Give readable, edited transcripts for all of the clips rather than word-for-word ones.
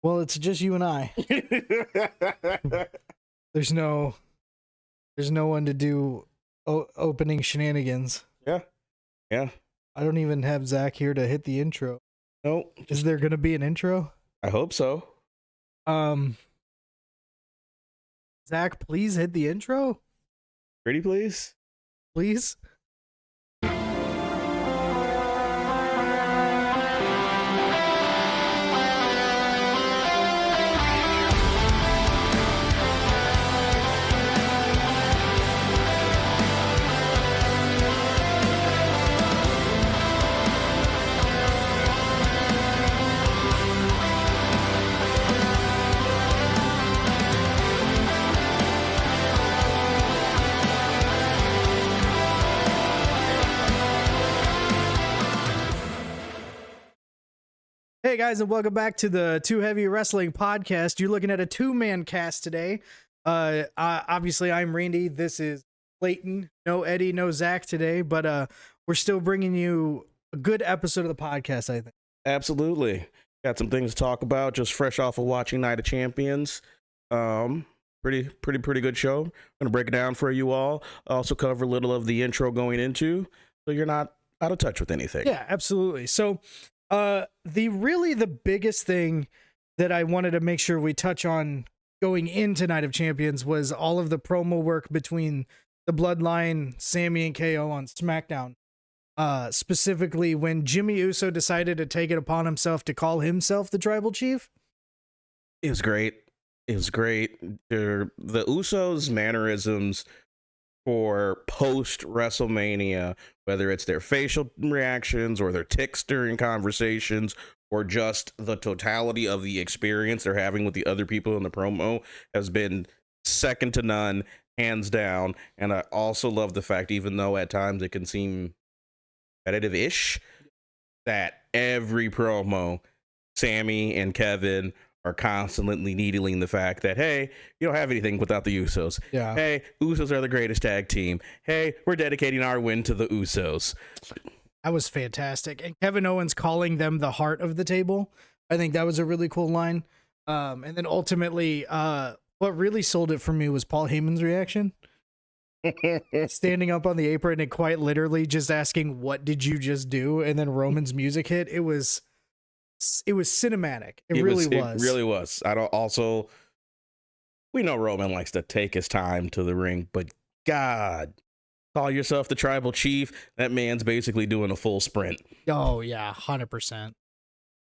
Well, it's just you and I. There's no one to do opening shenanigans. Yeah. I don't even have Zach here to hit the intro. No. Is there going to be an intro? I hope so. Zach, please hit the intro. Pretty please. Please. Hey guys, and welcome back to the Too Heavy Wrestling Podcast. You're looking at a two-man cast today. Obviously, I'm Randy. This is Clayton. No Eddie, no Zach today, but we're still bringing you a good episode of the podcast, I think. Absolutely. Got some things to talk about. Just fresh off of watching Night of Champions. Pretty good show. I'm gonna break it down for you all. Also cover a little of the intro going into, so you're not out of touch with anything. Yeah, absolutely. So, the biggest thing that I wanted to make sure we touch on going into Night of Champions was all of the promo work between the Bloodline, Sammy and KO on SmackDown. Specifically when Jimmy Uso decided to take it upon himself to call himself the Tribal Chief. It was great. The Usos' mannerisms for post WrestleMania, whether it's their facial reactions or their tics during conversations or just the totality of the experience they're having with the other people in the promo, has been second to none, hands down. And I also love the fact, even though at times it can seem competitive-ish, that every promo, Sammy and Kevin are constantly needling the fact that, hey, you don't have anything without the Usos. Yeah. Hey, Usos are the greatest tag team. Hey, we're dedicating our win to the Usos. That was fantastic. And Kevin Owens calling them the heart of the table. I think that was a really cool line. And then ultimately, what really sold it for me was Paul Heyman's reaction. Standing up on the apron and quite literally just asking, "What did you just do?" And then Roman's music hit. It was cinematic. It really was. It really was. We know Roman likes to take his time to the ring, but God, call yourself the Tribal Chief. That man's basically doing a full sprint. Oh yeah, 100%.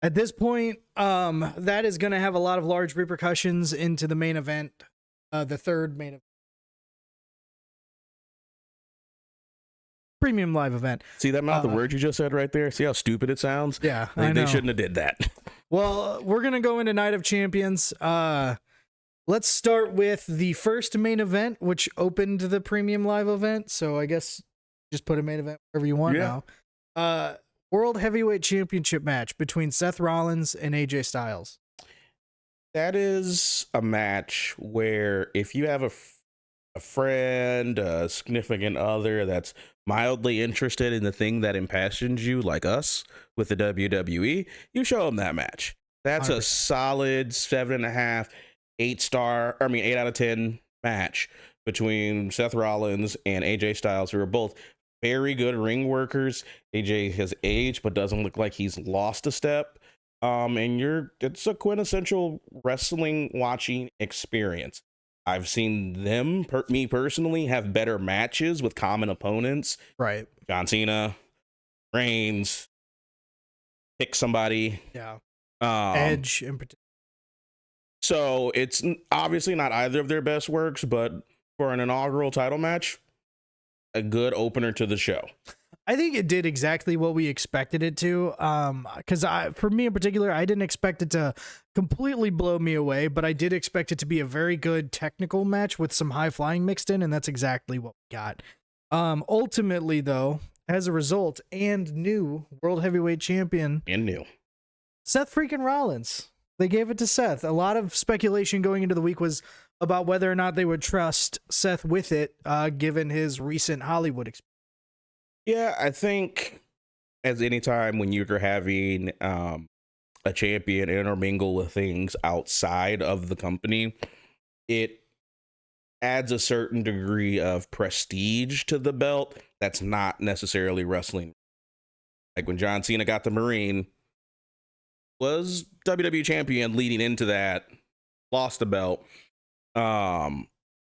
At this point, that is going to have a lot of large repercussions into the main event, the third main event. Premium live event. See that amount of the word you just said right there? See how stupid it sounds? Yeah, they shouldn't have did that. Well, we're gonna go into Night of Champions. Let's start with the first main event, which opened the premium live event. So I guess just put a main event wherever you want now. World Heavyweight Championship match between Seth Rollins and AJ Styles. That is a match where if you have a friend, a significant other that's mildly interested in the thing that impassions you, like us with the WWE, you show them that match. That's 100%. A solid 7.5, 8 out of 10 match between Seth Rollins and AJ Styles, who are both very good ring workers. AJ has aged, but doesn't look like he's lost a step. It's a quintessential wrestling watching experience. I've seen them, me personally, have better matches with common opponents. Right. John Cena, Reigns, pick somebody. Yeah. Edge in particular. So it's obviously not either of their best works, but for an inaugural title match, a good opener to the show. I think it did exactly what we expected it to. Because for me in particular, I didn't expect it to completely blow me away, but I did expect it to be a very good technical match with some high flying mixed in, and that's exactly what we got. Ultimately, though, as a result, and new World Heavyweight Champion, Seth freaking Rollins. They gave it to Seth. A lot of speculation going into the week was about whether or not they would trust Seth with it, given his recent Hollywood experience. Yeah, I think as any time when you're having a champion intermingle with things outside of the company, it adds a certain degree of prestige to the belt that's not necessarily wrestling. Like when John Cena got the Marine, was WWE champion leading into that, lost the belt.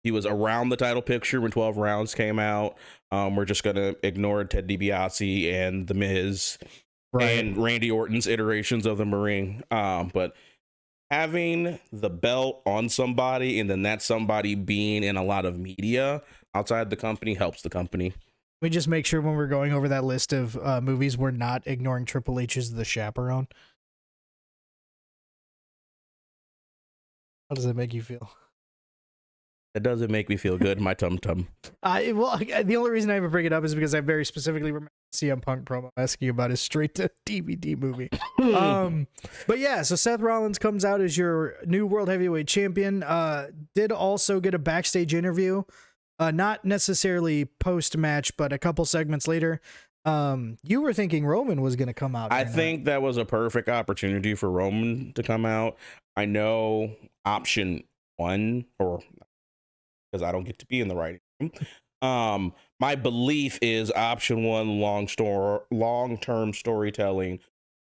He was around the title picture when 12 rounds came out. We're just gonna ignore Ted DiBiase and The Miz and Randy Orton's iterations of the Marine. But having the belt on somebody and then that somebody being in a lot of media outside the company helps the company. We just make sure when we're going over that list of movies, we're not ignoring Triple H's The Chaperone. How does that make you feel? That doesn't make me feel good in my tum-tum. Well, the only reason I ever bring it up is because I very specifically remember CM Punk promo asking about his straight-to-DVD movie. But yeah, so Seth Rollins comes out as your new World Heavyweight Champion. Did also get a backstage interview. Not necessarily post-match, but a couple segments later. You were thinking Roman was going to come out. I think that was a perfect opportunity for Roman to come out. I know option one, or because I don't get to be in the writing room. My belief is option one, long-term storytelling,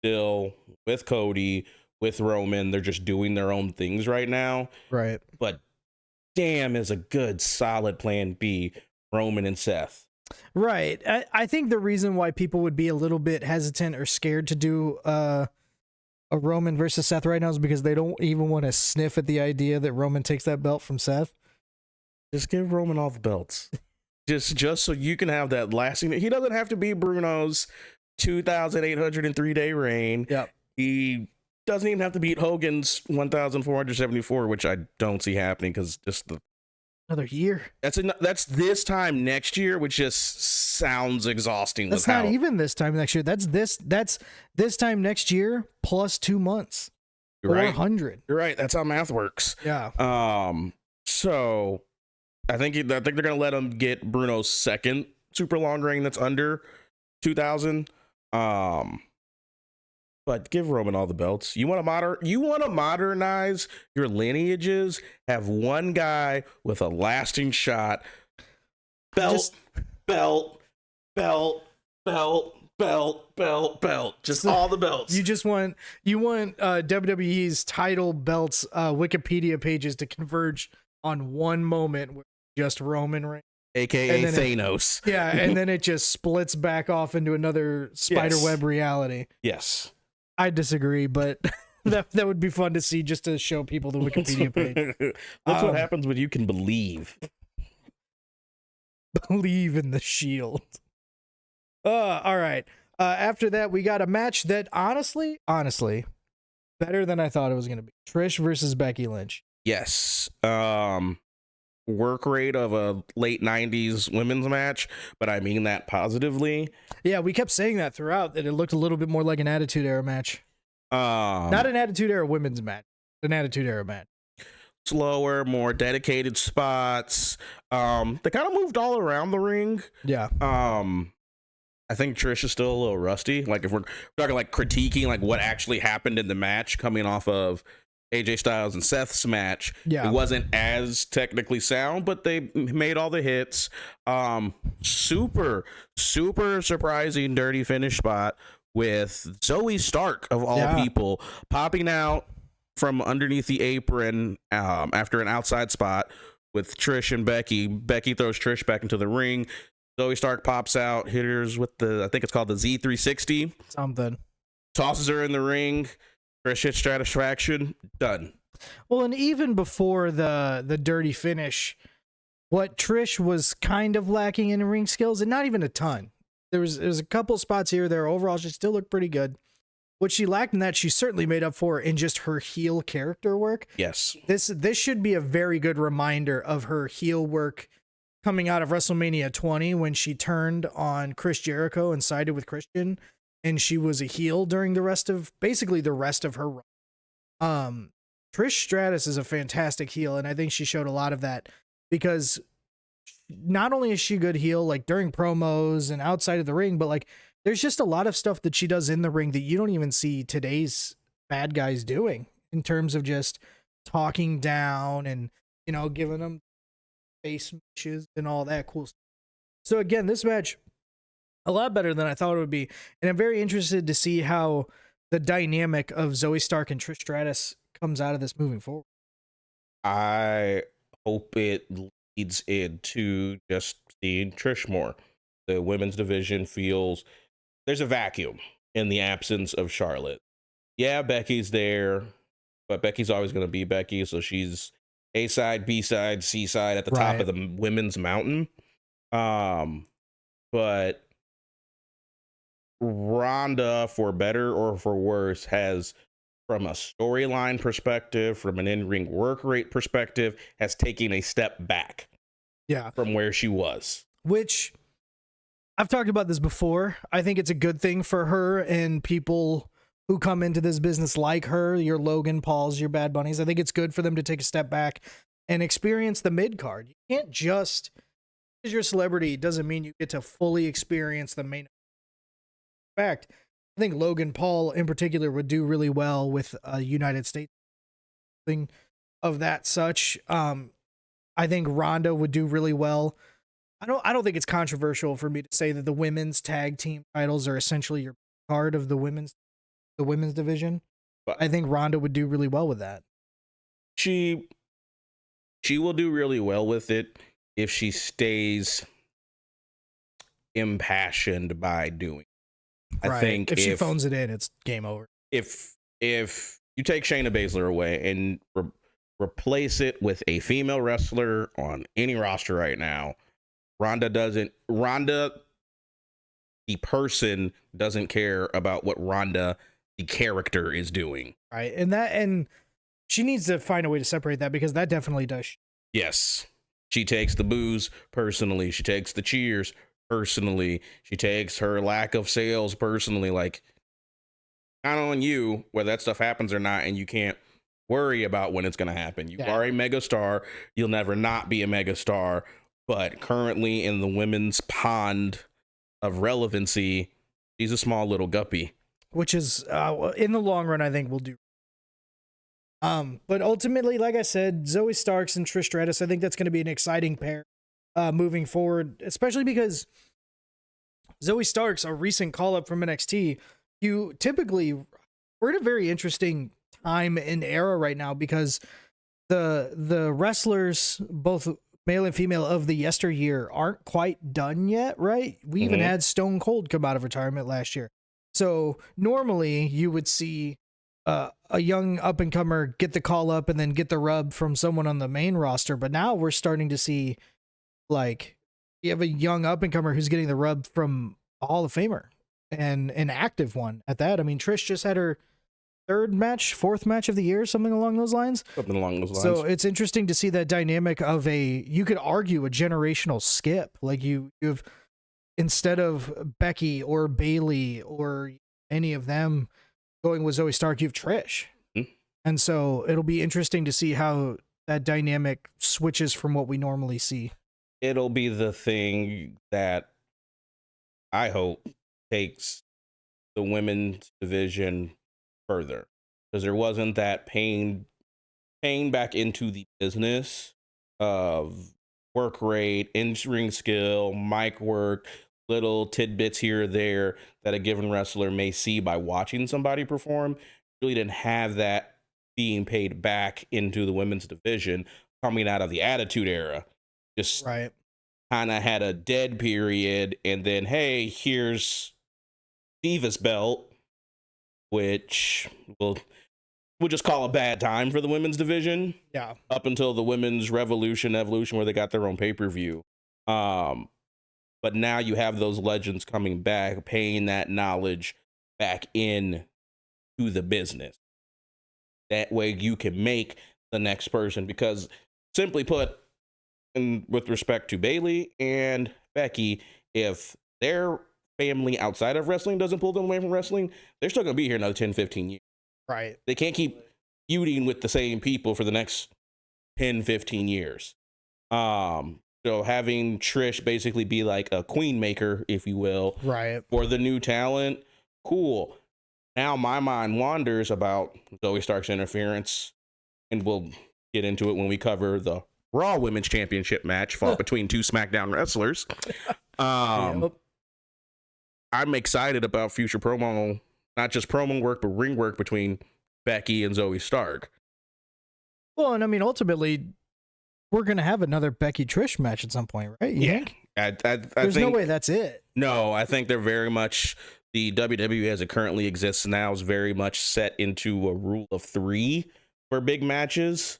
still with Cody, with Roman. They're just doing their own things right now. Right. But damn is a good, solid plan B, Roman and Seth. Right. I think the reason why people would be a little bit hesitant or scared to do a Roman versus Seth right now is because they don't even want to sniff at the idea that Roman takes that belt from Seth. Just give Roman all the belts. just so you can have that lasting. He doesn't have to be Bruno's 2,803-day reign. Yep. He doesn't even have to beat Hogan's 1,474, which I don't see happening because just another year. That's this time next year, which just sounds exhausting. That's not even this time next year. That's this time next year plus 2 months. You're right. 400. You're right. That's how math works. Yeah. So I think they're gonna let him get Bruno's second super long reign that's under 2,000. But give Roman all the belts. You want to modernize your lineages. Have one guy with a lasting shot. Belt. Just all the belts. You want WWE's title belts Wikipedia pages to converge on one moment with just Roman Reigns, aka Thanos. And then it just splits back off into another spiderweb reality. Yes. I disagree, but that would be fun to see, just to show people the Wikipedia page. That's what happens when you can believe. Believe in the Shield. All right. After that, we got a match that honestly, better than I thought it was going to be. Trish versus Becky Lynch. Yes. Work rate of a late 90s women's match, but I mean that positively. Yeah, we kept saying that throughout, that it looked a little bit more like an Attitude Era match. Not an Attitude Era women's match, an Attitude Era match. Slower, more dedicated spots. They kind of moved all around the ring. Yeah. I think Trish is still a little rusty. Like if we're talking like critiquing like what actually happened in the match coming off of AJ Styles and Seth's match, it wasn't as technically sound, but they made all the hits. Super surprising dirty finish spot with Zoe Stark of all people popping out from underneath the apron after an outside spot with Trish and Becky. Becky throws Trish back into the ring. Zoe Stark pops out, hit her with I think it's called the Z360. Something. Tosses her in the ring. Trish hits Stratisfaction, done. Well, and even before the dirty finish, what Trish was kind of lacking in ring skills, and not even a ton. There was a couple spots here or there. Overall, she still looked pretty good. What she lacked in that, she certainly made up for in just her heel character work. Yes. This should be a very good reminder of her heel work coming out of WrestleMania 20 when she turned on Chris Jericho and sided with Christian. And she was a heel during the rest of her run. Trish Stratus is a fantastic heel, and I think she showed a lot of that because not only is she a good heel, like during promos and outside of the ring, but like there's just a lot of stuff that she does in the ring that you don't even see today's bad guys doing in terms of just talking down and, giving them face smashes and all that cool stuff. So again, this match a lot better than I thought it would be, and I'm very interested to see how the dynamic of Zoe Stark and Trish Stratus comes out of this moving forward. I hope it leads into just seeing Trish more. The women's division feels there's a vacuum in the absence of Charlotte. Yeah, Becky's there, but Becky's always going to be Becky, so she's A side, B side, C side at the top of the women's mountain. But Ronda, for better or for worse, has, from a storyline perspective, from an in-ring work rate perspective, has taken a step back. Yeah. From where she was. Which I've talked about this before. I think it's a good thing for her and people who come into this business like her, your Logan Pauls, your Bad Bunnies. I think it's good for them to take a step back and experience the mid card. You can't just, because you're a celebrity, doesn't mean you get to fully experience the main. In fact, I think Logan Paul in particular would do really well with a United States thing of that such. I think Ronda would do really well. I don't think it's controversial for me to say that the women's tag team titles are essentially your card of the women's division. But I think Ronda would do really well with that. She will do really well with it if she stays impassioned by doing. I think if she phones it in, it's game over. If you take Shayna Baszler away and replace it with a female wrestler on any roster right now, Ronda, the person, doesn't care about what Ronda, the character, is doing. Right. And she needs to find a way to separate that, because that definitely does. Yes. She takes the boos personally. She takes the cheers personally. She takes her lack of sales personally. Like, not on you whether that stuff happens or not, and you can't worry about when it's going to happen. You are a megastar. You'll never not be a megastar. But currently in the women's pond of relevancy, she's a small little guppy. Which is, in the long run, I think will do. But ultimately, like I said, Zoe Starks and Trish Stratus, I think that's going to be an exciting pair moving forward, especially because Zoe Starks, a recent call-up from NXT, we're in a very interesting time and era right now, because the wrestlers, both male and female, of the yesteryear aren't quite done yet, right? We even had Stone Cold come out of retirement last year. So normally you would see a young up-and-comer get the call-up and then get the rub from someone on the main roster. But now we're starting to see, like, you have a young up-and-comer who's getting the rub from a Hall of Famer, and an active one at that. I mean, Trish just had her fourth match of the year, something along those lines. So it's interesting to see that dynamic of you could argue, a generational skip. Like you've, instead of Becky or Bayley or any of them going with Zoe Stark, you have Trish. And so it'll be interesting to see how that dynamic switches from what we normally see. It'll be the thing that I hope takes the women's division further, because there wasn't that pain back into the business of work rate, in-ring skill, mic work, little tidbits here or there that a given wrestler may see by watching somebody perform. Really didn't have that being paid back into the women's division coming out of the Attitude Era. Just kind of had a dead period, and then, hey, here's Divas belt, which we'll just call a bad time for the women's division. Yeah. Up until the women's evolution, where they got their own pay-per-view. But now you have those legends coming back, paying that knowledge back in to the business. That way you can make the next person, because simply put, and with respect to Bayley and Becky, if their family outside of wrestling doesn't pull them away from wrestling, they're still going to be here another 10, 15 years. Right. They can't keep feuding with the same people for the next 10, 15 years. So having Trish basically be like a queen maker, if you will, right, for the new talent, cool. Now my mind wanders about Zoe Stark's interference, and we'll get into it when we cover the Raw Women's Championship match fought between two SmackDown wrestlers. Yep. I'm excited about future promo, not just promo work, but ring work between Becky and Zoe Stark. Well, and I mean, ultimately, we're gonna have another Becky Trish match at some point, right? You think? I There's think, no way that's it. No, I think they're very much, the WWE as it currently exists now is very much set into a rule of 3 for big matches.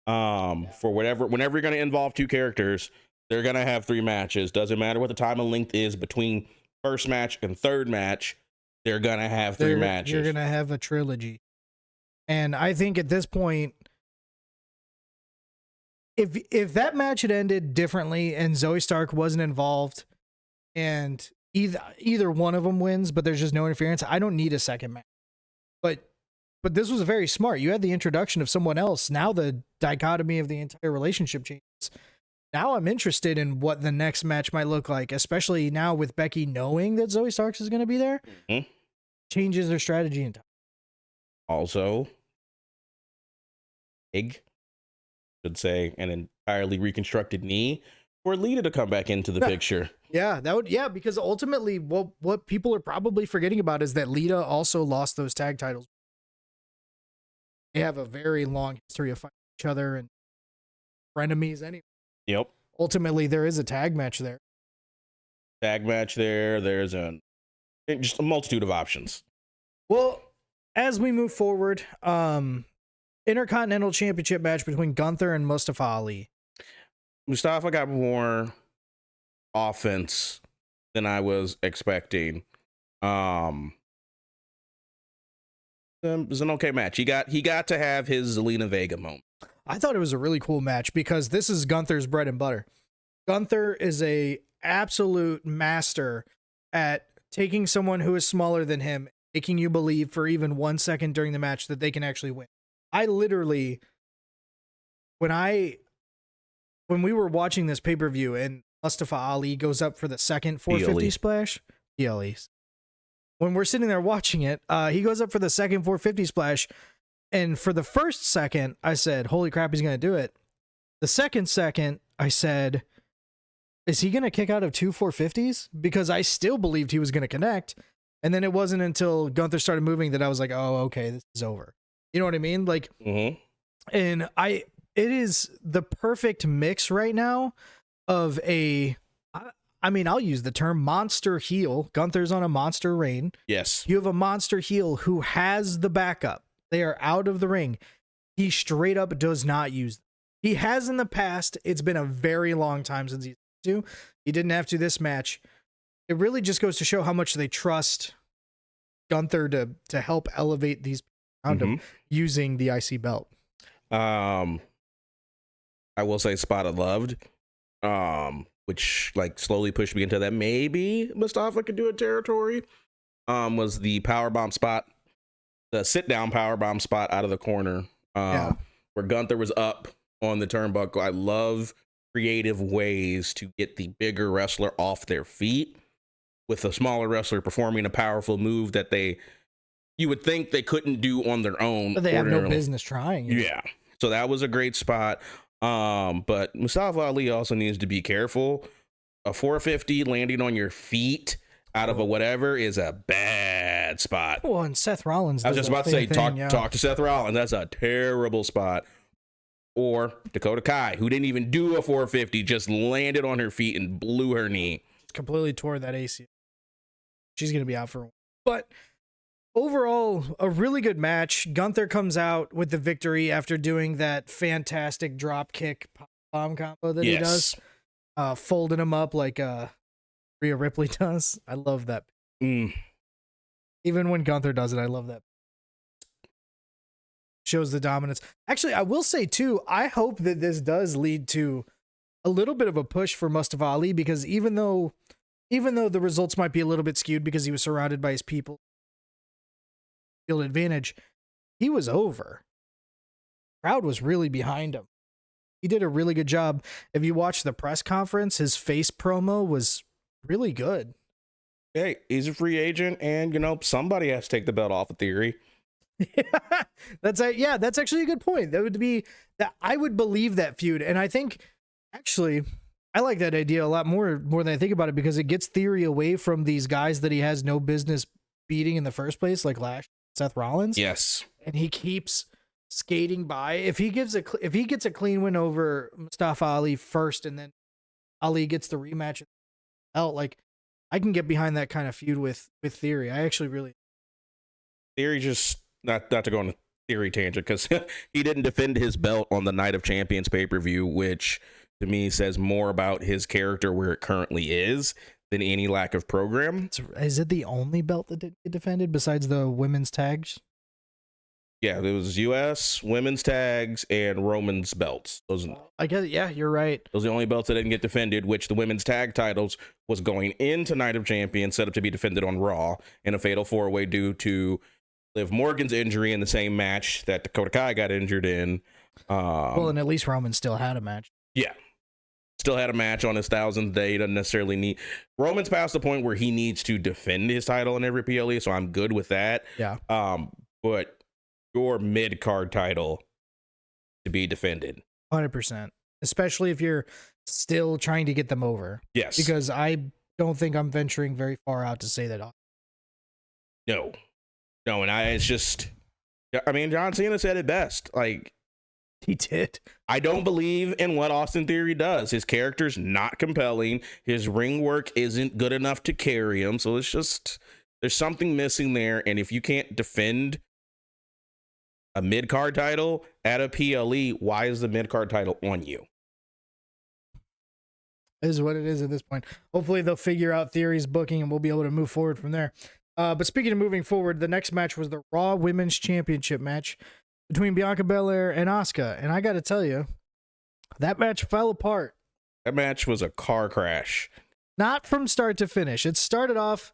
For whenever you're going to involve two characters, they're going to have 3 matches. Doesn't matter what the time and length is between first match and third match, they're going to have 3 matches. You're gonna have a trilogy, and I think at this point, if that match had ended differently and Zoe Stark wasn't involved, and either one of them wins, but there's just no interference, I don't need a second match. But this was very smart. You had the introduction of someone else. Now the dichotomy of the entire relationship changes. Now I'm interested in what the next match might look like, especially now with Becky knowing that Zoe Starks is going to be there. Mm-hmm. Changes their strategy in time. Also, should say, an entirely reconstructed knee for Lita to come back into the picture. Yeah, because ultimately what people are probably forgetting about is that Lita also lost those tag titles. They have a very long history of fighting each other and frenemies anyway. Yep. Ultimately, there is a tag match there. There's just a multitude of options. Well, as we move forward, Intercontinental Championship match between Gunther and Mustafa Ali. Mustafa got more offense than I was expecting. It was an okay match. He got to have his Zelina Vega moment. I thought it was a really cool match because this is Gunther's bread and butter. Gunther is a absolute master at taking someone who is smaller than him, making you believe for even 1 second during the match that they can actually win. I literally, when we were watching this pay-per-view and Mustafa Ali goes up for the second 450 splash, PLEs. When we're sitting there watching it, he goes up for the second 450 splash, and for the first second, I said, holy crap, he's going to do it. The second second, I said, is he going to kick out of 2 450s? Because I still believed he was going to connect, and then it wasn't until Gunther started moving that I was like, oh, okay, this is over. You know what I mean? Like, and it is the perfect mix right now of I'll use the term monster heel. Gunther's on a monster reign. Yes. You have a monster heel who has the backup. They are out of the ring. He straight up does not use them. He has in the past. It's been a very long time since he's to. He didn't have to this match. It really just goes to show how much they trust Gunther to help elevate these around him using the IC belt. I will say spot I loved, which like slowly pushed me into that maybe Mustafa could do a territory, was the powerbomb spot, the sit down powerbomb spot out of the corner, where Gunther was up on the turnbuckle. I love creative ways to get the bigger wrestler off their feet with a smaller wrestler performing a powerful move that you would think they couldn't do on their own. But they have no business trying. Yeah. So that was a great spot. But Mustafa Ali also needs to be careful. A 450 landing on your feet out of a whatever is a bad spot. Well, and Seth Rollins. I was just about to say, talk to Seth Rollins. That's a terrible spot. Or Dakota Kai, who didn't even do a 450, just landed on her feet and blew her knee. Completely tore that ACL. She's going to be out for a while. But overall, a really good match. Gunther comes out with the victory after doing that fantastic drop kick bomb combo that he does, folding him up like Rhea Ripley does. I love that. Even when Gunther does it, I love that. Shows the dominance. Actually, I will say too, I hope that this does lead to a little bit of a push for Mustafa Ali, because even though the results might be a little bit skewed because he was surrounded by his people, field advantage, he was over. Crowd was really behind him. He did a really good job. If you watch the press conference, his face promo was really good. hey, he's a free agent, and somebody has to take the belt off of Theory. That's actually a good point. That would be that I would believe that feud, and I think actually I like that idea a lot more than I think about it, because it gets Theory away from these guys that he has no business beating in the first place, like Seth Rollins. Yes, and he keeps skating by. If he gets a clean win over Mustafa Ali first, and then Ali gets the rematch out, like I can get behind that kind of feud with Theory. I actually really Theory just not to go on a Theory tangent, because he didn't defend his belt on the Night of Champions pay-per-view, which to me says more about his character where it currently is than any lack of program. Is it the only belt that didn't get defended besides the women's tags? Yeah, there was U.S. women's tags and Roman's belts. I guess, yeah, you're right. Those are the only belts that didn't get defended, which the women's tag titles was going into Night of Champions, set up to be defended on Raw in a fatal 4-way due to Liv Morgan's injury in the same match that Dakota Kai got injured in. Well, and at least Roman still had a match. Yeah. Still had a match on his 1000th day. He doesn't necessarily need... Roman's past the point where he needs to defend his title in every PLE, so I'm good with that. Yeah. But your mid-card title to be defended. 100%. Especially if you're still trying to get them over. Yes. Because I don't think I'm venturing very far out to say that. No, and it's just... I mean, John Cena said it best. Like, he did. I don't believe in what Austin Theory does. His character's not compelling. His ring work isn't good enough to carry him. So it's just, there's something missing there. And if you can't defend a mid-card title at a PLE, why is the mid-card title on you? Is what it is at this point. Hopefully they'll figure out Theory's booking and we'll be able to move forward from there. But speaking of moving forward, the next match was the Raw Women's Championship match between Bianca Belair and Asuka. And I got to tell you, that match fell apart. That match was a car crash. Not from start to finish. It started off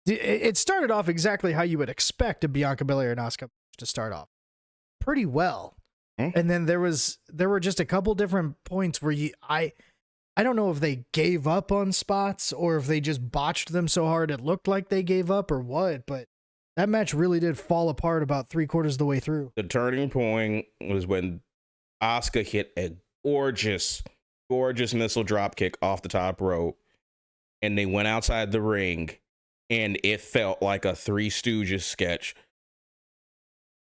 exactly how you would expect a Bianca Belair and Asuka to start off. Pretty well. And then there were just a couple different points where I don't know if they gave up on spots or if they just botched them so hard it looked like they gave up or what, but that match really did fall apart about 3/4 of the way through. The turning point was when Asuka hit a gorgeous missile drop kick off the top rope, and they went outside the ring, and it felt like a Three Stooges sketch.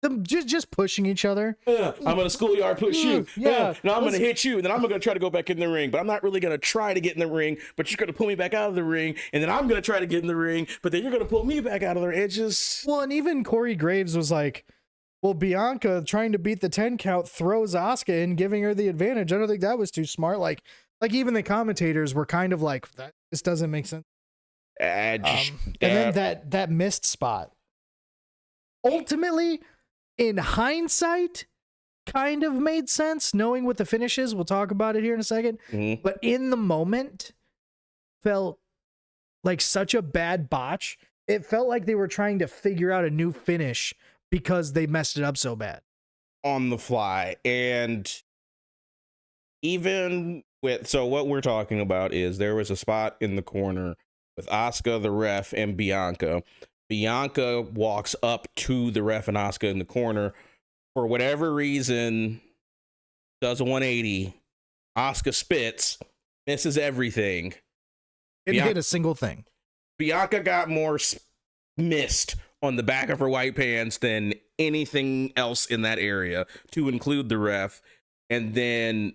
Them just pushing each other. I'm gonna schoolyard push you. Yeah. No, I'm gonna hit you, and then I'm gonna try to go back in the ring, but I'm not really gonna try to get in the ring. But you're gonna pull me back out of the ring, and then I'm gonna try to get in the ring, but then you're gonna pull me back out of the ring. It's just... Well, and even Corey Graves was like, "Well, Bianca trying to beat the 10 count throws Asuka in, giving her the advantage." I don't think that was too smart. Like even the commentators were kind of like, "This doesn't make sense." And then that missed spot. Ultimately, in hindsight, kind of made sense, knowing what the finish is. We'll talk about it here in a second. Mm-hmm. But in the moment, felt like such a bad botch. It felt like they were trying to figure out a new finish because they messed it up so bad. On the fly. And even with... So what we're talking about is there was a spot in the corner with Asuka, the ref, and Bianca. Bianca walks up to the ref and Asuka in the corner. For whatever reason, does a 180. Asuka spits, misses everything. Didn't hit a single thing. Bianca got more missed on the back of her white pants than anything else in that area, to include the ref. And then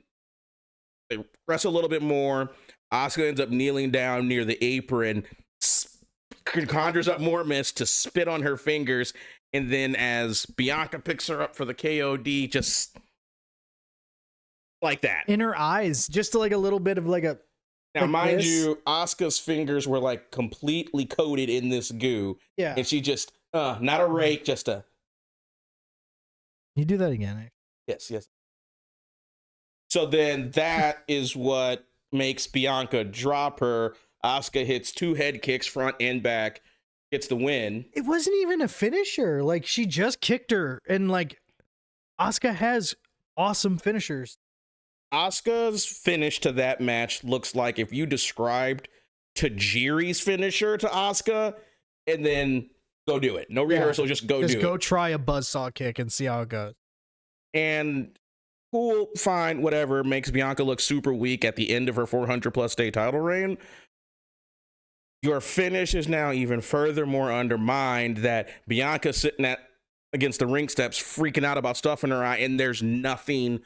they wrestle a little bit more. Asuka ends up kneeling down near the apron, conjures up more mist to spit on her fingers, and then as Bianca picks her up for the KOD, just like that in her eyes, just like a little bit of like a... Now, mind you, Asuka's fingers were like completely coated in this goo. Yeah. And she just, not a rake, just a... You do that again. Yes. So then that is what makes Bianca drop her. Asuka hits 2 head kicks, front and back, gets the win. It wasn't even a finisher. Like, she just kicked her, and like, Asuka has awesome finishers. Asuka's finish to that match looks like if you described Tajiri's finisher to Asuka, and then go do it. No rehearsal, just do it. Just go try a buzzsaw kick and see how it goes. And cool, fine, whatever. Makes Bianca look super weak at the end of her 400+ day title reign. Your finish is now even furthermore undermined that Bianca's sitting against the ring steps freaking out about stuff in her eye, and there's nothing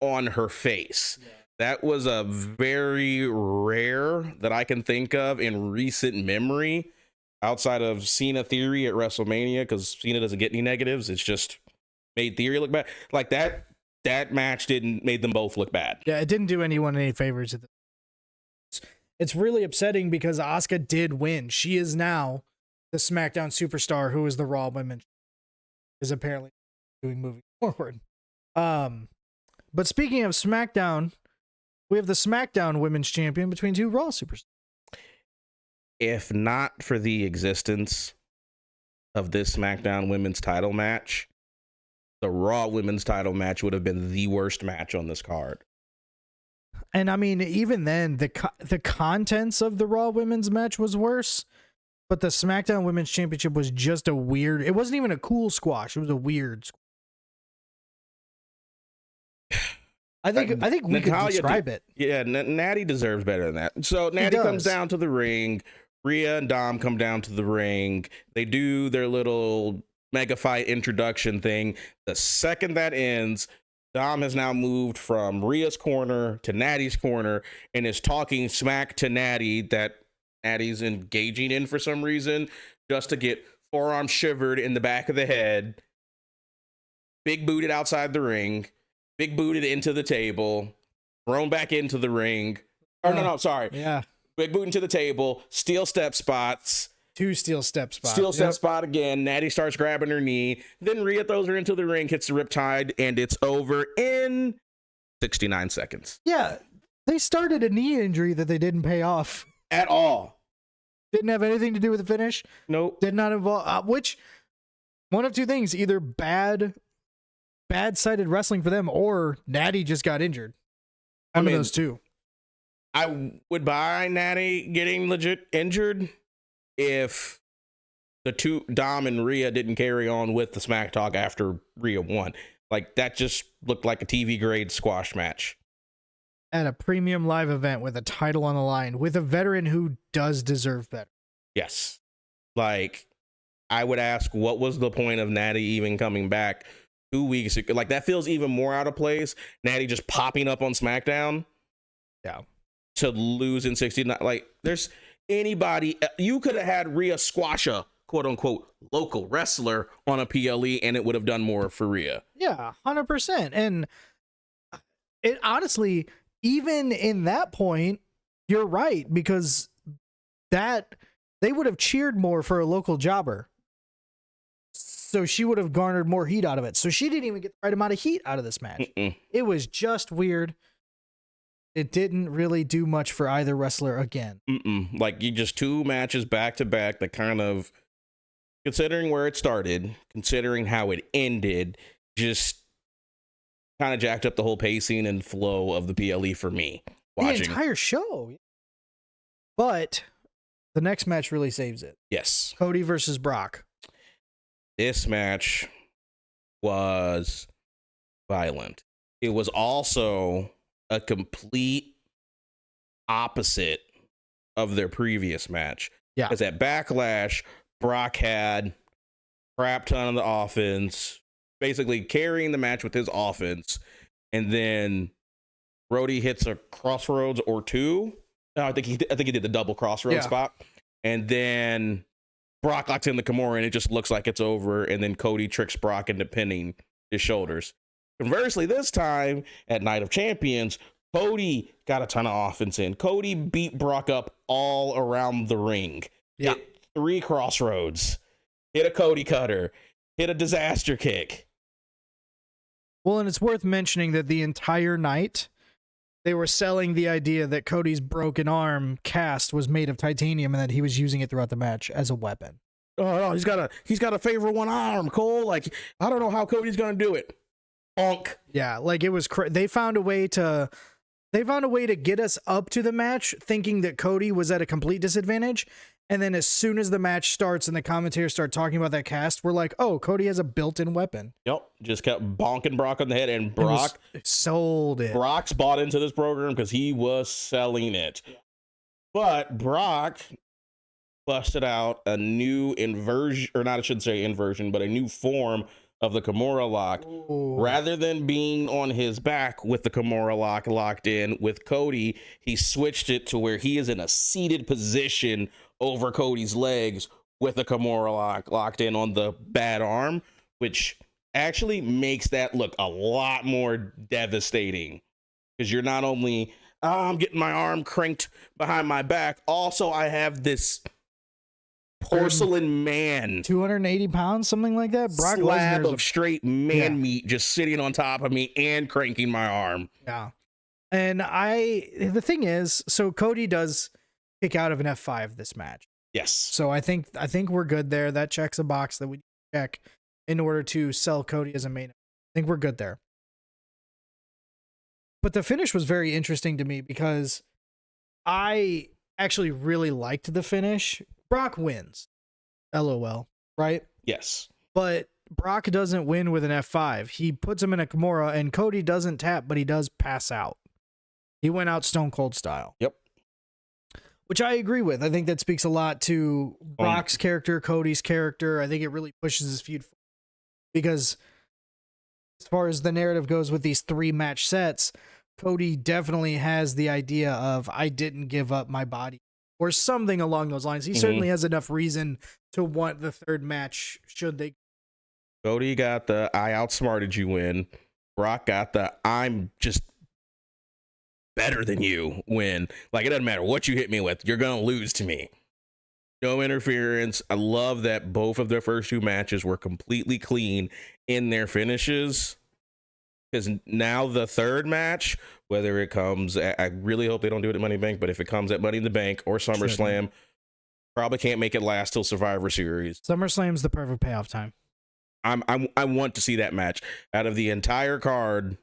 on her face. Yeah. That was a very rare that I can think of in recent memory outside of Cena Theory at WrestleMania, because Cena doesn't get any negatives. It's just made Theory look bad. Like that match made them both look bad. Yeah, it didn't do anyone any favors. It's really upsetting because Asuka did win. She is now the SmackDown superstar who is the Raw Women is apparently doing moving forward. But speaking of SmackDown, we have the SmackDown Women's Champion between two Raw superstars. If not for the existence of this SmackDown Women's title match, the Raw Women's title match would have been the worst match on this card. And I mean, even then, the contents of the Raw Women's match was worse, but the SmackDown Women's Championship was just a weird. It wasn't even a cool squash. It was a weird squash. I think we could describe it. Yeah, Natty deserves better than that. So Natty comes down to the ring. Rhea and Dom come down to the ring. They do their little mega fight introduction thing. The second that ends, Dom has now moved from Rhea's corner to Natty's corner and is talking smack to Natty that Natty's engaging in for some reason, just to get forearm shivered in the back of the head, big booted outside the ring, big booted into the table, thrown back into the ring. Sorry. Yeah. Big boot into the table, steel step spots. Two steel step spots. Steel step spot again. Natty starts grabbing her knee. Then Rhea throws her into the ring, hits the riptide, and it's over in 69 seconds. Yeah. They started a knee injury that they didn't pay off. At all. Didn't have anything to do with the finish. Nope. Did not involve, which, one of two things, either bad-sided wrestling for them, or Natty just got injured. One of those two. I would buy Natty getting legit injured if the two, Dom and Rhea, didn't carry on with the smack talk after Rhea won. Like, that just looked like a TV grade squash match. At a premium live event with a title on the line, with a veteran who does deserve better. Yes. Like, I would ask, what was the point of Natty even coming back 2 weeks ago? Like, that feels even more out of place. Natty just popping up on SmackDown. Yeah. To lose in 69. Like, there's anybody. You could have had Rhea squash a quote unquote local wrestler on a PLE and it would have done more for Rhea. Yeah, 100%. And it honestly, even in that point, you're right, because that they would have cheered more for a local jobber. So she would have garnered more heat out of it. So she didn't even get the right amount of heat out of this match. It was just weird. It didn't really do much for either wrestler again. Like, you just two matches back to back that kind of, considering where it started, considering how it ended, just kind of jacked up the whole pacing and flow of the PLE for me. Watching the entire show. But the next match really saves it. Yes. Cody versus Brock. This match was violent. It was also a complete opposite of their previous match. Yeah. Because at Backlash, Brock had crap ton of the offense, basically carrying the match with his offense, and then Brody hits a crossroads or two. No, I think he did the double crossroads spot, and then Brock locks in the Kimura, and it just looks like it's over. And then Cody tricks Brock into pinning his shoulders. Conversely, this time at Night of Champions, Cody got a ton of offense in. Cody beat Brock up all around the ring. Yeah. Hit 3 crossroads. Hit a Cody cutter. Hit a disaster kick. Well, and it's worth mentioning that the entire night, they were selling the idea that Cody's broken arm cast was made of titanium and that he was using it throughout the match as a weapon. Oh, no, he's got a favorite one arm, Cole. Like, I don't know how Cody's going to do it. Bonk. Yeah, like it was they found a way to They found a way to get us up to the match thinking that Cody was at a complete disadvantage. And then as soon as the match starts and the commentators start talking about that cast, we're like, oh, Cody has a built-in weapon. Yep. Just kept bonking Brock on the head, and Brock sold it. Brock's bought into this program because he was selling it. But Brock busted out a new inversion, or not, I shouldn't say inversion, but a new form of the Kimura lock. Ooh. Rather than being on his back with the Kimura lock locked in with Cody, he switched it to where he is in a seated position over Cody's legs with the Kimura lock locked in on the bad arm, which actually makes that look a lot more devastating, because you're not only, I'm getting my arm cranked behind my back, also I have this porcelain man, 280 pounds, something like that. Brock slab Lesnar's of straight man meat just sitting on top of me and cranking my arm. Yeah. And the thing is, so Cody does kick out of an F5 this match. Yes. So I think we're good there. That checks a box that we check in order to sell Cody as a main. I think we're good there. But the finish was very interesting to me because I actually really liked the finish. Brock wins. LOL, right? Yes. But Brock doesn't win with an F5. He puts him in a Kimura, and Cody doesn't tap, but he does pass out. He went out Stone Cold style. Yep. Which I agree with. I think that speaks a lot to Brock's character, Cody's character. I think it really pushes his feud forward. Because as far as the narrative goes with these 3 match sets, Cody definitely has the idea of, I didn't give up my body, or something along those lines. He certainly has enough reason to want the 3rd match should they. Cody got the I outsmarted you win. Brock got the I'm just better than you win. Like, it doesn't matter what you hit me with, you're going to lose to me. No interference. I love that both of their first 2 matches were completely clean in their finishes. Because now the 3rd match, whether it comes, I really hope they don't do it at Money in the Bank, but if it comes at Money in the Bank or SummerSlam, probably can't make it last till Survivor Series. SummerSlam's the perfect payoff time. I want to see that match. Out of the entire card,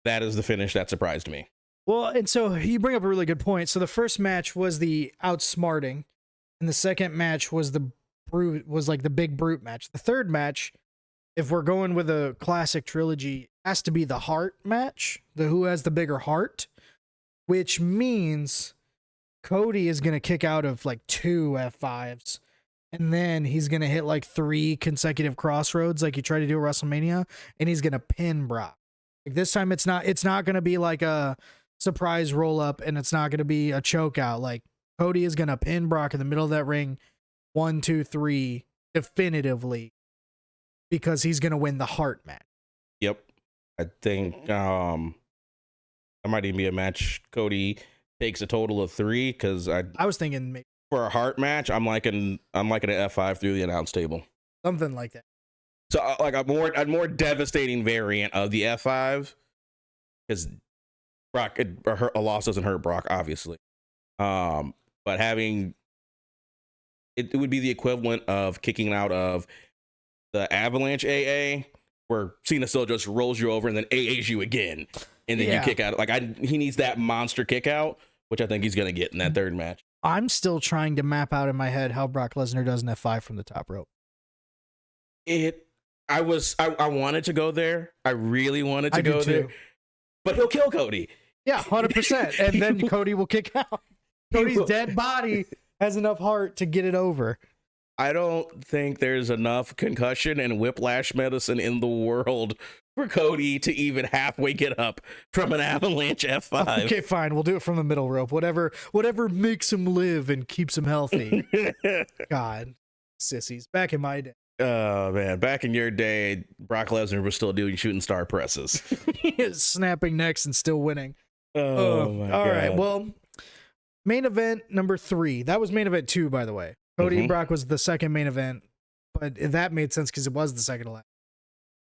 that is the finish that surprised me. Well, and so you bring up a really good point. So the first match was the outsmarting, and the second match was the like the big brute match. The 3rd match, if we're going with a classic trilogy, has to be the heart match, the who has the bigger heart, which means Cody is going to kick out of like 2 F5s, and then he's going to hit like 3 consecutive crossroads like he tried to do at WrestleMania, and he's going to pin Brock. Like, this time it's not going to be like a surprise roll up, and it's not going to be a choke out. Like, Cody is going to pin Brock in the middle of that ring 1, 2, 3 definitively, because he's going to win the heart match. Yep. I think that might even be a match Cody takes a total of 3, because I was thinking maybe for a heart match, I'm like an F5 through the announce table. Something like that. So like a more devastating variant of the F5, because Brock, a loss doesn't hurt Brock, obviously. But having it would be the equivalent of kicking out of the Avalanche AA, where Cena still just rolls you over and then AAs you again, and then you kick out. Like, he needs that monster kick out, which I think he's going to get in that 3rd match. I'm still trying to map out in my head how Brock Lesnar does an F5 from the top rope. I wanted to go there. I really wanted to go there, but he'll kill Cody. Yeah, 100%. And then Cody will kick out. Cody's dead body has enough heart to get it over. I don't think there's enough concussion and whiplash medicine in the world for Cody to even halfway get up from an Avalanche F5. Okay, fine. We'll do it from the middle rope. Whatever makes him live and keeps him healthy. God, sissies. Back in my day. Oh, man. Back in your day, Brock Lesnar was still doing shooting star presses. Snapping necks and still winning. Oh, my God. All right. Well, main event number 3. That was main event 2, by the way. Cody and Brock was the second main event, but that made sense because it was the second to last.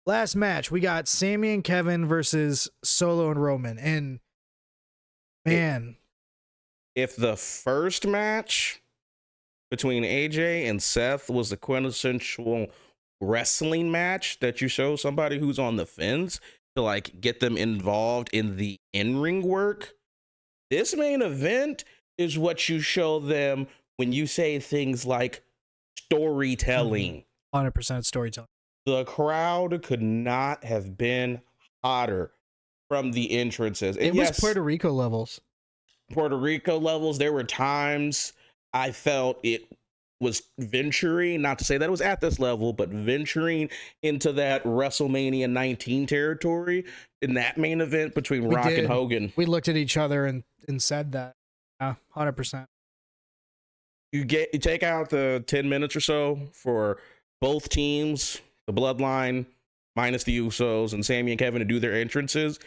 Last match, we got Sami and Kevin versus Solo and Roman. And, man. If the first match between AJ and Seth was the quintessential wrestling match that you show somebody who's on the fence, to like get them involved in the in-ring work. This main event is what you show them when you say things like storytelling. 100% storytelling. The crowd could not have been hotter from the entrances. And It was Puerto Rico levels. Puerto Rico levels. There were times I felt it was venturing, not to say that it was at this level, but venturing into that WrestleMania 19 territory in that main event between Rock and Hogan. We looked at each other and said that. 100%. You take out the 10 minutes or so for both teams, the Bloodline minus the Usos and Sami and Kevin to do their entrances.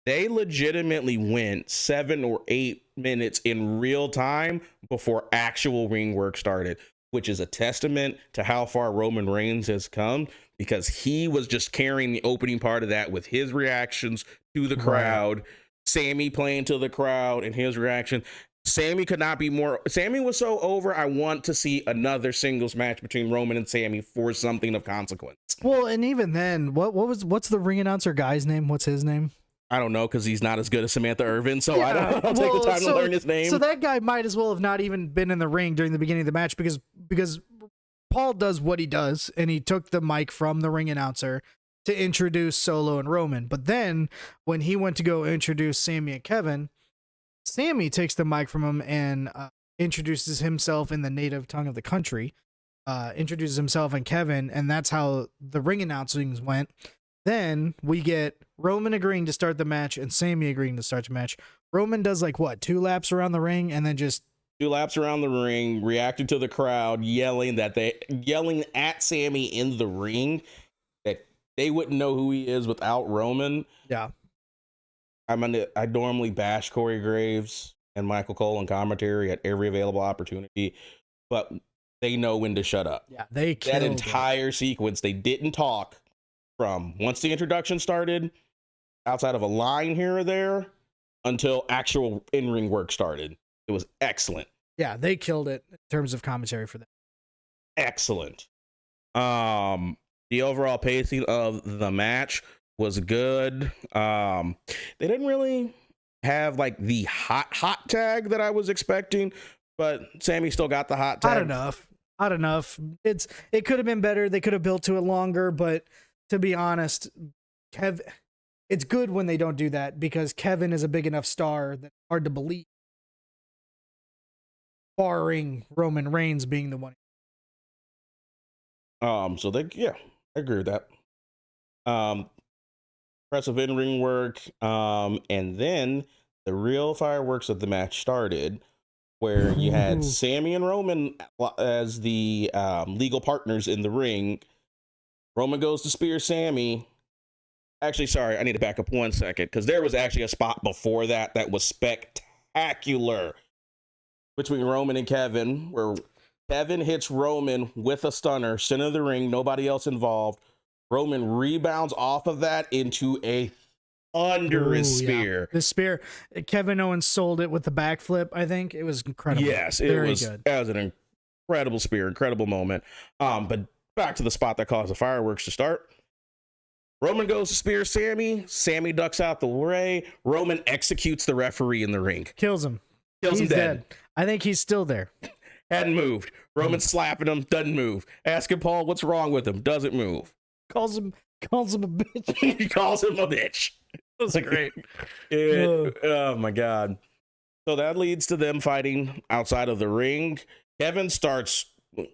They legitimately went 7 or 8 minutes in real time before actual ring work started, which is a testament to how far Roman Reigns has come, because he was just carrying the opening part of that with his reactions to the crowd, right. Sami playing to the crowd and his reaction. Sami could not be more. Sami was so over. I want to see another singles match between Roman and Sami for something of consequence. Well, and even then, what's the ring announcer guy's name? What's his name? I don't know, because he's not as good as Samantha Irvin, so I don't take the time to learn his name. So that guy might as well have not even been in the ring during the beginning of the match, because Paul does what he does, and he took the mic from the ring announcer to introduce Solo and Roman. But then when he went to go introduce Sami and Kevin, Sami takes the mic from him and introduces himself in the native tongue of the country, introduces himself and Kevin, and that's how the ring announcings went. Then we get Roman agreeing to start the match and Sami agreeing to start the match. Roman does 2 laps around the ring and then just 2 laps around the ring, reacting to the crowd, yelling at Sami in the ring that they wouldn't know who he is without Roman. Yeah. I normally bash Corey Graves and Michael Cole in commentary at every available opportunity, but they know when to shut up. Yeah, they killed that entire sequence. They didn't talk from once the introduction started, outside of a line here or there, until actual in-ring work started. It was excellent. Yeah, they killed it in terms of commentary for that. Excellent. The overall pacing of the match was good. They didn't really have the hot tag that I was expecting, but Sami still got the hot tag. Hot enough. It could have been better. They could have built to it longer, but to be honest, it's good when they don't do that, because Kevin is a big enough star that's hard to believe, barring Roman Reigns being the one. So I agree with that. Impressive in-ring work. And then the real fireworks of the match started, where you had Sami and Roman as the legal partners in the ring. Roman goes to spear Sami. Actually, sorry, I need to back up 1 second, because there was actually a spot before that was spectacular between Roman and Kevin, where Kevin hits Roman with a stunner, center of the ring, nobody else involved. Roman rebounds off of that into a thunderous spear. Yeah. The spear, Kevin Owens sold it with the backflip, I think. It was incredible. Yes, it was good. That was an incredible spear, incredible moment. But back to the spot that caused the fireworks to start. Roman goes to spear Sami. Sami ducks out the way. Roman executes the referee in the ring. Kills him. He's dead. I think he's still there. Hadn't moved. Roman slapping him, doesn't move. Asking Paul what's wrong with him, doesn't move. Calls him a bitch. He calls him a bitch. That was great. Oh my God. So that leads to them fighting outside of the ring. Kevin starts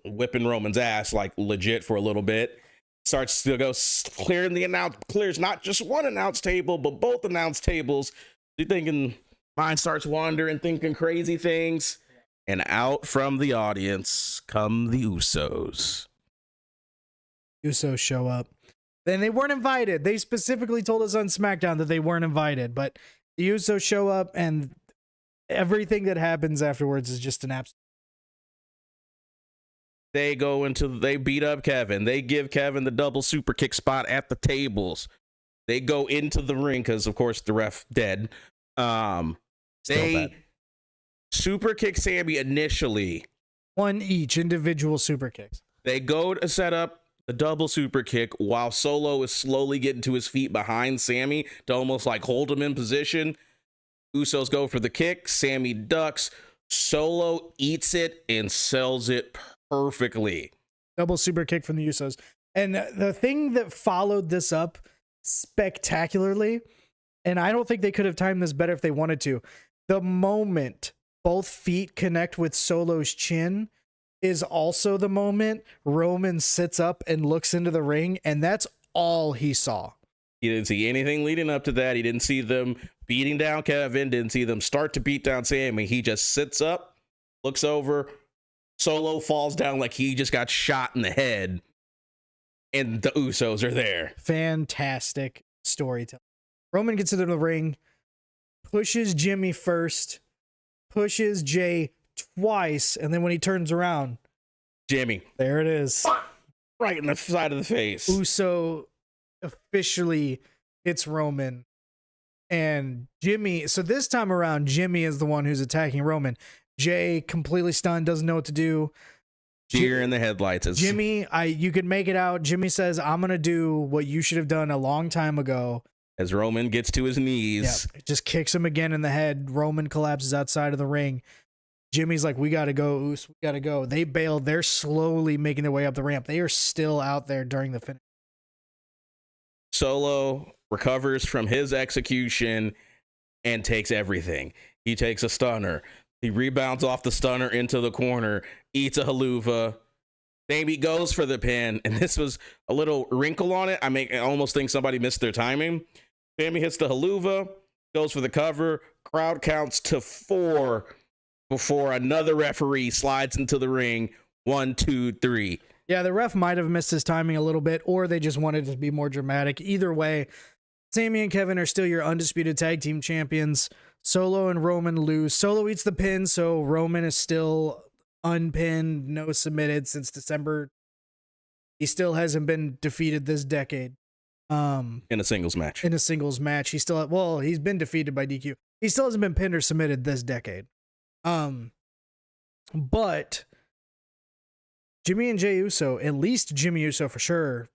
whipping Roman's ass legit for a little bit. Starts to go clears not just one announce table, but both announce tables. You're thinking, mind starts wandering, thinking crazy things. And out from the audience come the Usos. Usos show up. Then they weren't invited. They specifically told us on SmackDown that they weren't invited, but the Usos show up, and everything that happens afterwards is just an absolute. They beat up Kevin. They give Kevin the double super kick spot at the tables. They go into the ring because, of course, the ref dead. They super kick Sami initially. One each, individual super kicks. They go to set up the double super kick while Solo is slowly getting to his feet behind Sammy to almost like hold him in position. Usos go for the kick. Sammy ducks. Solo eats it and sells it perfectly. Double super kick from the Usos. And the thing that followed this up spectacularly, and I don't think they could have timed this better if they wanted to, the moment both feet connect with Solo's chin is also the moment Roman sits up and looks into the ring, and that's all he saw. He didn't see anything leading up to that. He didn't see them beating down Kevin, didn't see them start to beat down Sammy. He just sits up, looks over, Solo falls down like he just got shot in the head, and the Usos are there. Fantastic storytelling. Roman gets into the ring, pushes Jimmy first, pushes Jay twice, and then when he turns around, Jimmy. there it is. Right in the side of the face. Uso officially hits Roman. And Jimmy, so this time around, Jimmy is the one who's attacking Roman. Jay, completely stunned, doesn't know what to do. Deer in the headlights. Jimmy, you could make it out. Jimmy says, I'm going to do what you should have done a long time ago. As Roman gets to his knees. Yeah, just kicks him again in the head. Roman collapses outside of the ring. Jimmy's like, we got to go, Us. We got to go. They bailed. They're slowly making their way up the ramp. They are still out there during the finish. Solo recovers from his execution and takes everything. He takes a stunner. He rebounds off the stunner into the corner, eats a haluva. Sammy goes for the pin, and this was a little wrinkle on it. I almost think somebody missed their timing. Sammy hits the haluva, goes for the cover. Crowd counts to 4 before another referee slides into the ring. 1, 2, 3. Yeah, the ref might have missed his timing a little bit, or they just wanted it to be more dramatic. Either way, Sammy and Kevin are still your undisputed tag team champions. Solo and Roman lose. Solo eats the pin, so Roman is still unpinned, no submitted since December. He still hasn't been defeated this decade. In a singles match. In a singles match. He's been defeated by DQ. He still hasn't been pinned or submitted this decade. But Jimmy and Jey Uso, at least Jimmy Uso for sure,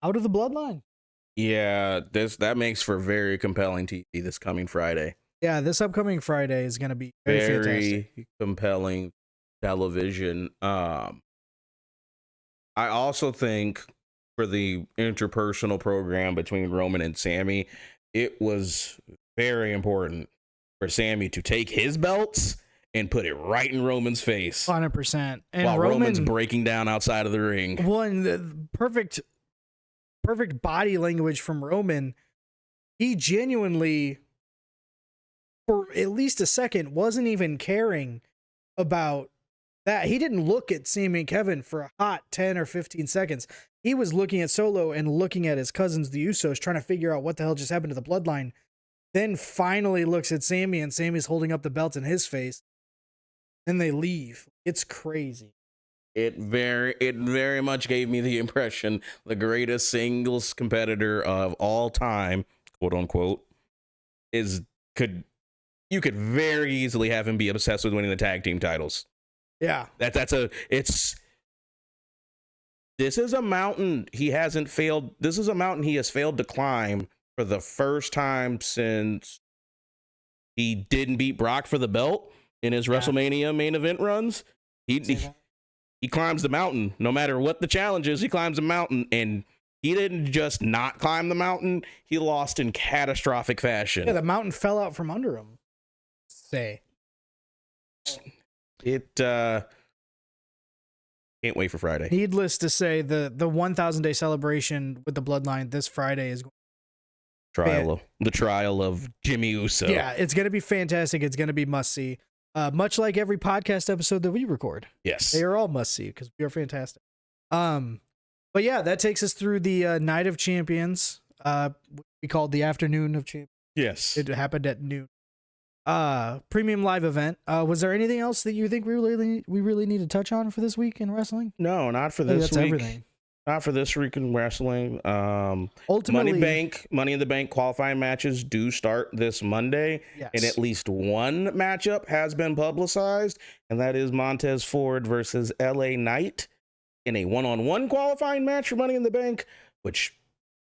out of the bloodline. Yeah, that makes for very compelling TV this coming Friday. Yeah, this upcoming Friday is going to be very fantastic. Compelling television. I also think for the interpersonal program between Roman and Sammy, it was very important for Sammy to take his belts and put it right in Roman's face. 100%. And while Roman's breaking down outside of the ring. One, the perfect body language from Roman. He genuinely, for at least a second, wasn't even caring about that. He didn't look at Sammy and Kevin for a hot 10 or 15 seconds. He was looking at Solo and looking at his cousins, the Usos, trying to figure out what the hell just happened to the bloodline. Then finally looks at Sammy, and Sammy's holding up the belt in his face. Then they leave. It's crazy. It very much gave me the impression the greatest singles competitor of all time, quote unquote, you could very easily have him be obsessed with winning the tag team titles. Yeah. This is a mountain he has failed to climb for the first time since he didn't beat Brock for the belt in his WrestleMania main event runs. He climbs the mountain. No matter what the challenge is, he climbs the mountain, and he didn't just not climb the mountain. He lost in catastrophic fashion. Yeah, the mountain fell out from under him. Can't wait for Friday. Needless to say, the 1,000 day celebration with the bloodline this Friday is the trial of Jimmy Uso. Yeah, it's going to be fantastic. It's going to be must see. Much like every podcast episode that we record. Yes. They are all must see because we are fantastic. But yeah, that takes us through the Night of Champions. We called the Afternoon of Champions. Yes. It happened at noon. Premium live event. Was there anything else that you think we really need to touch on for this week in wrestling? No, not for this week. Everything. Not for this week in wrestling. Ultimately, Money in the Bank qualifying matches do start this Monday, yes. And at least one matchup has been publicized, and that is Montez Ford versus LA Knight. in a one-on-one qualifying match for Money in the Bank, which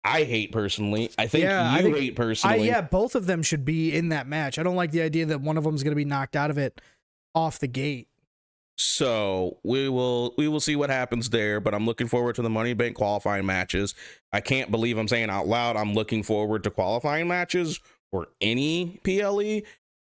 I hate personally. I think you hate personally. Yeah, both of them should be in that match. I don't like the idea that one of them is going to be knocked out of it off the gate. So we will see what happens there, but I'm looking forward to the Money in the Bank qualifying matches. I can't believe I'm saying out loud I'm looking forward to qualifying matches for any PLE,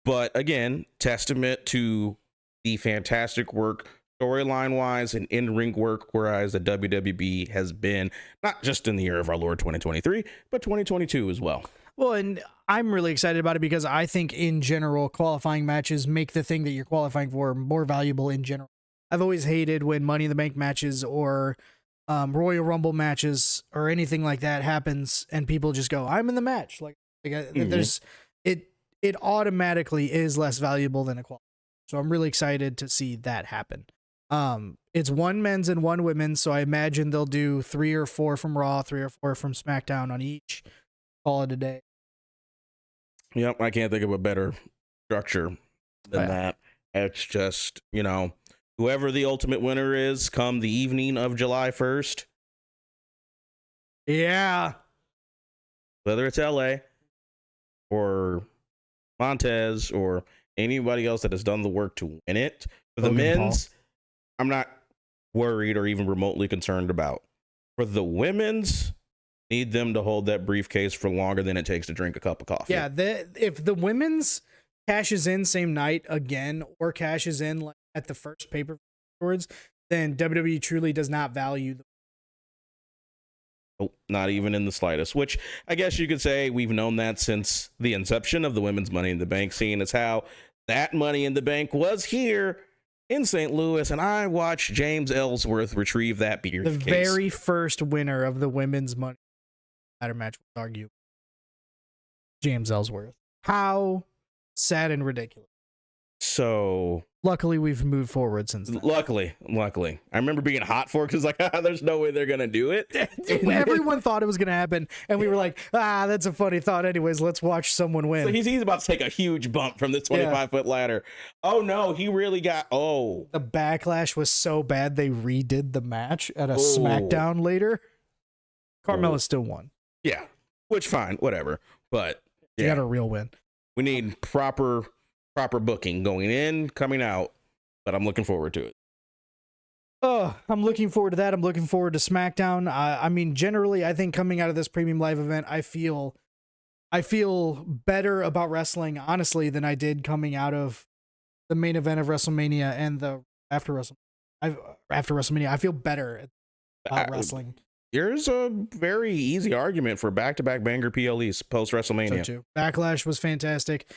but again, testament to the fantastic work storyline wise and in-ring work whereas the WWB has been, not just in the year of our Lord 2023, but 2022 as well. Well, and I'm really excited about it because I think in general, qualifying matches make the thing that you're qualifying for more valuable in general. I've always hated when Money in the Bank matches or Royal Rumble matches or anything like that happens and people just go, I'm in the match. There's it automatically is less valuable than a qualifier. So I'm really excited to see that happen. It's one men's and one women's, so I imagine they'll do 3 or 4 from Raw, 3 or 4 from SmackDown on each. Call it a day. Yep, I can't think of a better structure than that. It's just, whoever the ultimate winner is come the evening of July 1st. Yeah. Whether it's LA or Montez or anybody else that has done the work to win it. For the men's, I'm not worried or even remotely concerned about. For the women's, need them to hold that briefcase for longer than it takes to drink a cup of coffee. Yeah, if the women's cashes in same night again or cashes in at the first pay-per-view afterwards, then WWE truly does not value them. Oh, not even in the slightest, which I guess you could say we've known that since the inception of the women's Money in the Bank, seeing as how that Money in the Bank was here in St. Louis, and I watched James Ellsworth retrieve that briefcase. The very first winner of the women's Money ladder match would argue James Ellsworth. How sad and ridiculous. So luckily we've moved forward since then. Luckily. I remember being hot for it because there's no way they're gonna do it. Everyone thought it was gonna happen, and we were like, that's a funny thought. Anyways, let's watch someone win. So he's about to take a huge bump from this 25-foot ladder. Oh no, he really got the backlash was so bad they redid the match at a SmackDown later. Carmella still won. Yeah, which fine, whatever. But she got a real win. We need proper booking going in, coming out, but I'm looking forward to it. I'm looking forward to that. I'm looking forward to SmackDown. I mean, generally, I think coming out of this premium live event, I feel better about wrestling, honestly, than I did coming out of the main event of WrestleMania and the after WrestleMania. I feel better about wrestling. There's a very easy argument for back-to-back banger PLEs post WrestleMania. So too. Backlash was fantastic.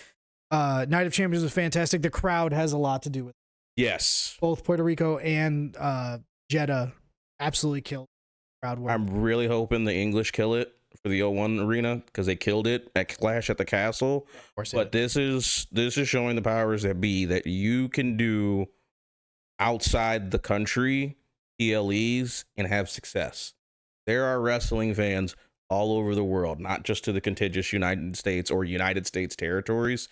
Night of Champions was fantastic. The crowd has a lot to do with it. Yes. Both Puerto Rico and Jeddah absolutely killed crowd work. I'm really hoping the English kill it for the 01 arena because they killed it at Clash at the Castle. But this is showing the powers that be that you can do outside the country PLEs and have success. There are wrestling fans all over the world, not just to the contiguous United States or United States territories.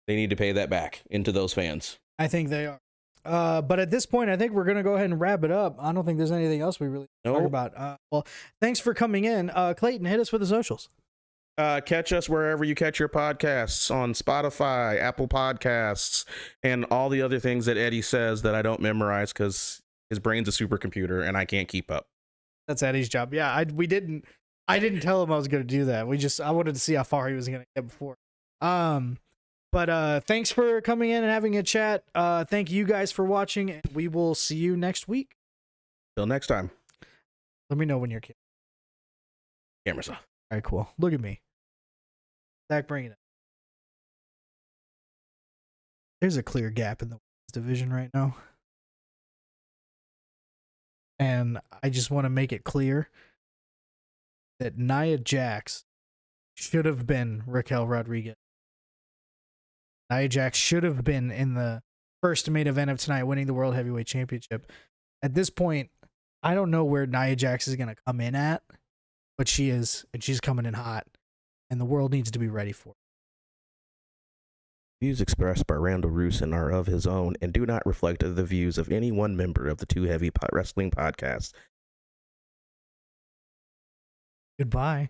They need to pay that back into those fans. I think they are. But at this point, I think we're going to go ahead and wrap it up. I don't think there's anything else we really talk about. Well, thanks for coming in. Clayton, hit us with the socials. Catch us wherever you catch your podcasts, on Spotify, Apple Podcasts, and all the other things that Eddie says that I don't memorize because his brain's a supercomputer and I can't keep up. That's Eddie's job. Yeah, I didn't tell him I was going to do that. I wanted to see how far he was going to get before. But thanks for coming in and having a chat. Thank you guys for watching, and we will see you next week. Till next time. Let me know when you're Camera's off. All right, cool. Look at me. Zach, bring it up. There's a clear gap in the division right now. And I just want to make it clear that Nia Jax should have been Raquel Rodriguez. Nia Jax should have been in the first main event of tonight, winning the World Heavyweight Championship. At this point, I don't know where Nia Jax is going to come in at, but she is, and she's coming in hot, and the world needs to be ready for it. Views expressed by Randall Roosin are of his own and do not reflect the views of any one member of the Too Heavy Wrestling Podcast. Goodbye.